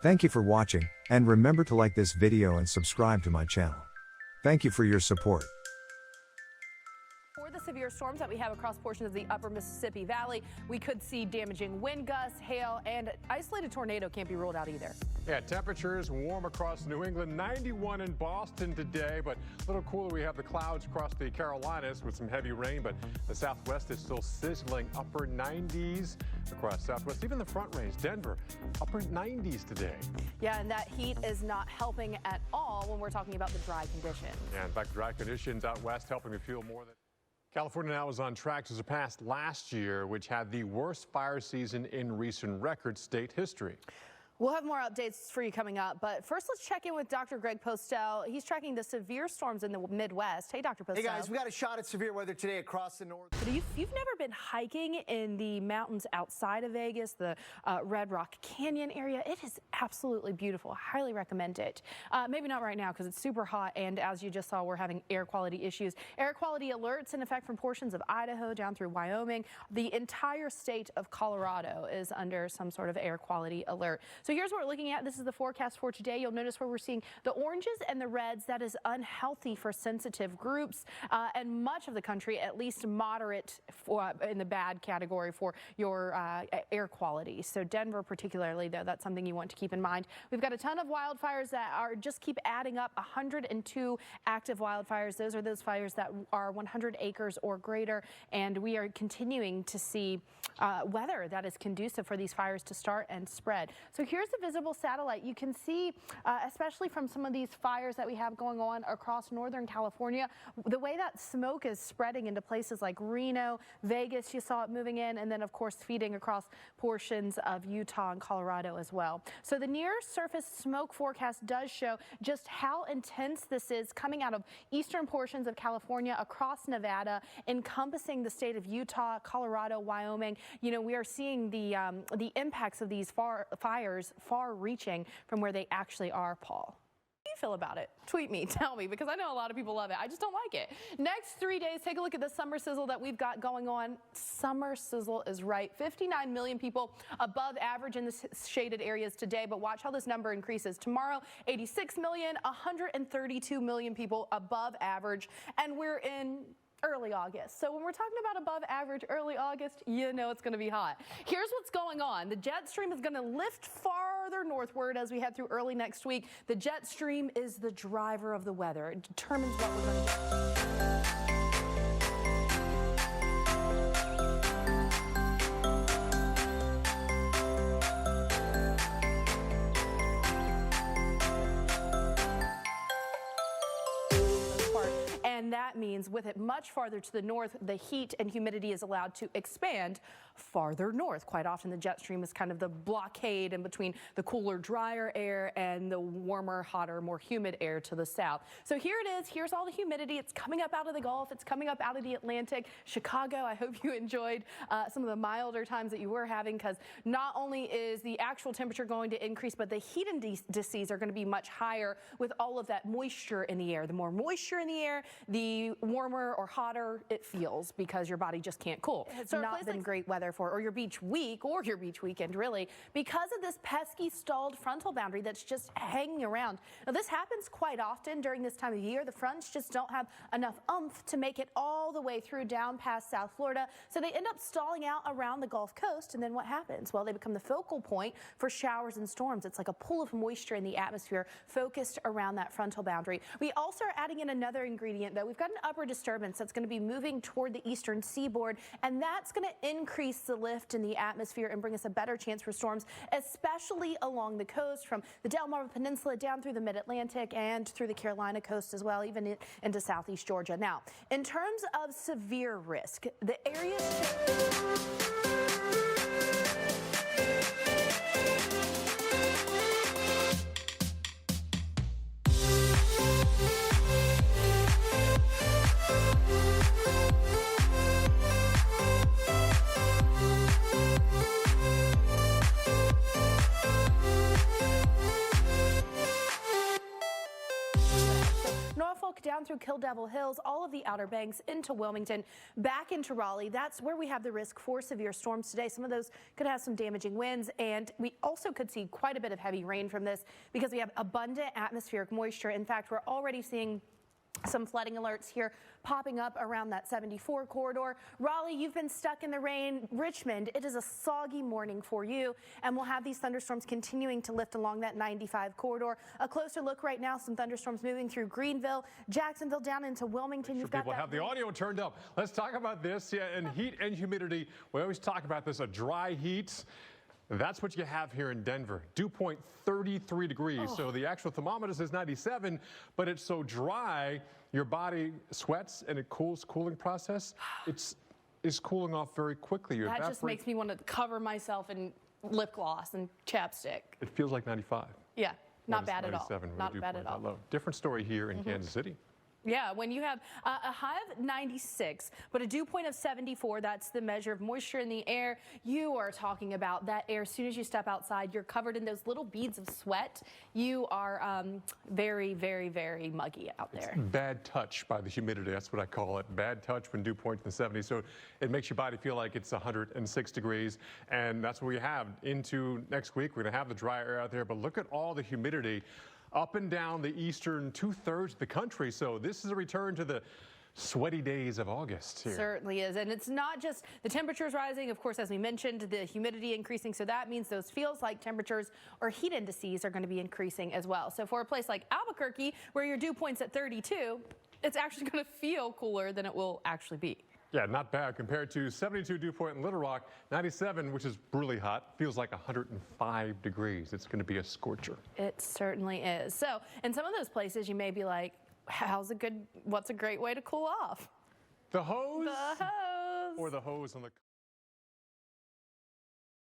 Thank you for watching, and remember to like this video and subscribe to my channel. Thank you for your support. For the severe storms that we have across portions of the upper Mississippi Valley, we could see damaging wind gusts, hail, and isolated tornado can't be ruled out either. Yeah, temperatures warm across New England, 91 in Boston today, but a little cooler. We have the clouds across the Carolinas with some heavy rain, but the Southwest is still sizzling, upper 90s across Southwest. Even the Front Range, Denver, upper 90s today. Yeah, and that heat is not helping at all when we're talking about the dry conditions. Yeah, in fact, dry conditions out west helping to fuel more than... California now is on track to surpass last year, which had the worst fire season in recent record state history. We'll have more updates for you coming up, but first let's check in with Dr. Greg Postel. He's tracking the severe storms in the Midwest. Hey, Dr. Postel. Hey guys, we got a shot at severe weather today across the north. But if you've never been hiking in the mountains outside of Vegas, the Red Rock Canyon area, it is absolutely beautiful. I highly recommend it. Maybe not right now because it's super hot, and as you just saw, we're having air quality issues. Air quality alerts in effect from portions of Idaho down through Wyoming. The entire state of Colorado is under some sort of air quality alert. So here's what we're looking at. This is the forecast for today. You'll notice where we're seeing the oranges and the reds. That is unhealthy for sensitive groups, and much of the country at least moderate in the bad category for your air quality. So Denver particularly, though, that's something you want to keep in mind. We've got a ton of wildfires that are just keep adding up. 102 active wildfires. Those are those fires that are 100 acres or greater, and we are continuing to see weather that is conducive for these fires to start and spread. So here's the visible satellite. You can see, especially from some of these fires that we have going on across Northern California, the way that smoke is spreading into places like Reno, Vegas, you saw it moving in, and then of course feeding across portions of Utah and Colorado as well. So the near surface smoke forecast does show just how intense this is coming out of eastern portions of California across Nevada, encompassing the state of Utah, Colorado, Wyoming. You know, we are seeing the impacts of these fires far-reaching from where they actually are, Paul. How do you feel about it? Tweet me, tell me, because I know a lot of people love it. I just don't like it. Next 3 days, take a look at the summer sizzle that we've got going on. Summer sizzle is right. 59 million people above average in the shaded areas today, but watch how this number increases. Tomorrow, 86 million, 132 million people above average, and we're in early August. So when we're talking about above average early August, you know it's going to be hot. Here's what's going on. The jet stream is going to lift farther northward as we head through early next week. The jet stream is the driver of the weather. It determines what we're going to do. And that means with it much farther to the north, the heat and humidity is allowed to expand farther north. Quite often the jet stream is kind of the blockade in between the cooler, drier air and the warmer, hotter, more humid air to the south. So here it is. Here's all the humidity. It's coming up out of the Gulf. It's coming up out of the Atlantic. Chicago, I hope you enjoyed some of the milder times that you were having, because not only is the actual temperature going to increase, but the heat indices are going to be much higher with all of that moisture in the air. The more moisture in the air, the warmer or hotter it feels, because your body just can't cool. It's not been great weather for, or your beach week or your beach weekend really, because of this pesky stalled frontal boundary that's just hanging around. Now this happens quite often during this time of year. The fronts just don't have enough oomph to make it all the way through down past South Florida, so they end up stalling out around the Gulf Coast, and then what happens? Well, they become the focal point for showers and storms. It's like a pool of moisture in the atmosphere focused around that frontal boundary. We also are adding in another ingredient though. We've got an upper disturbance that's going to be moving toward the eastern seaboard, and that's going to increase the lift in the atmosphere and bring us a better chance for storms, especially along the coast from the Delmarva Peninsula down through the mid-Atlantic and through the Carolina coast as well, even into southeast Georgia. Now, in terms of severe risk, the areas look down through Kill Devil Hills, all of the Outer Banks into Wilmington, back into Raleigh, that's where we have the risk for severe storms today. Some of those could have some damaging winds, and we also could see quite a bit of heavy rain from this because we have abundant atmospheric moisture. In fact, we're already seeing some flooding alerts here popping up around that 74 corridor. Raleigh, you've been stuck in the rain. Richmond, it is a soggy morning for you, and we'll have these thunderstorms continuing to lift along that 95 corridor. A closer look right now, some thunderstorms moving through Greenville, Jacksonville, down into Wilmington. You've got people have the audio turned up. Let's talk about this. Yeah, and heat and humidity. We always talk about this, a dry heat. That's what you have here in Denver. Dew point 33 degrees. So the actual thermometer says 97, but it's so dry, your body sweats and it cooling process. It's cooling off very quickly. That just makes me want to cover myself in lip gloss and chapstick. It feels like 95. Yeah, not bad at all. Not bad at all. Different story here in Kansas City. Yeah, when you have a high of 96, but a dew point of 74, that's the measure of moisture in the air. You are talking about that air. As soon as you step outside, you're covered in those little beads of sweat. You are very, very, very muggy out there. It's bad touch by the humidity. That's what I call it. Bad touch when dew point's in the 70s. So it makes your body feel like it's 106 degrees. And that's what we have into next week. We're going to have the dry air out there. But look at all the humidity up and down the eastern 2/3 of the country. So this is a return to the sweaty days of August here. Certainly is. And it's not just the temperatures rising. Of course, as we mentioned, the humidity increasing. So that means those feels like temperatures or heat indices are going to be increasing as well. So for a place like Albuquerque, where your dew point's at 32, it's actually going to feel cooler than it will actually be. Yeah, not bad compared to 72 dew point in Little Rock, 97, which is brutally hot, feels like 105 degrees. It's going to be a scorcher. It certainly is. So in some of those places, you may be like, what's a great way to cool off? The hose? The hose. Or the hose on the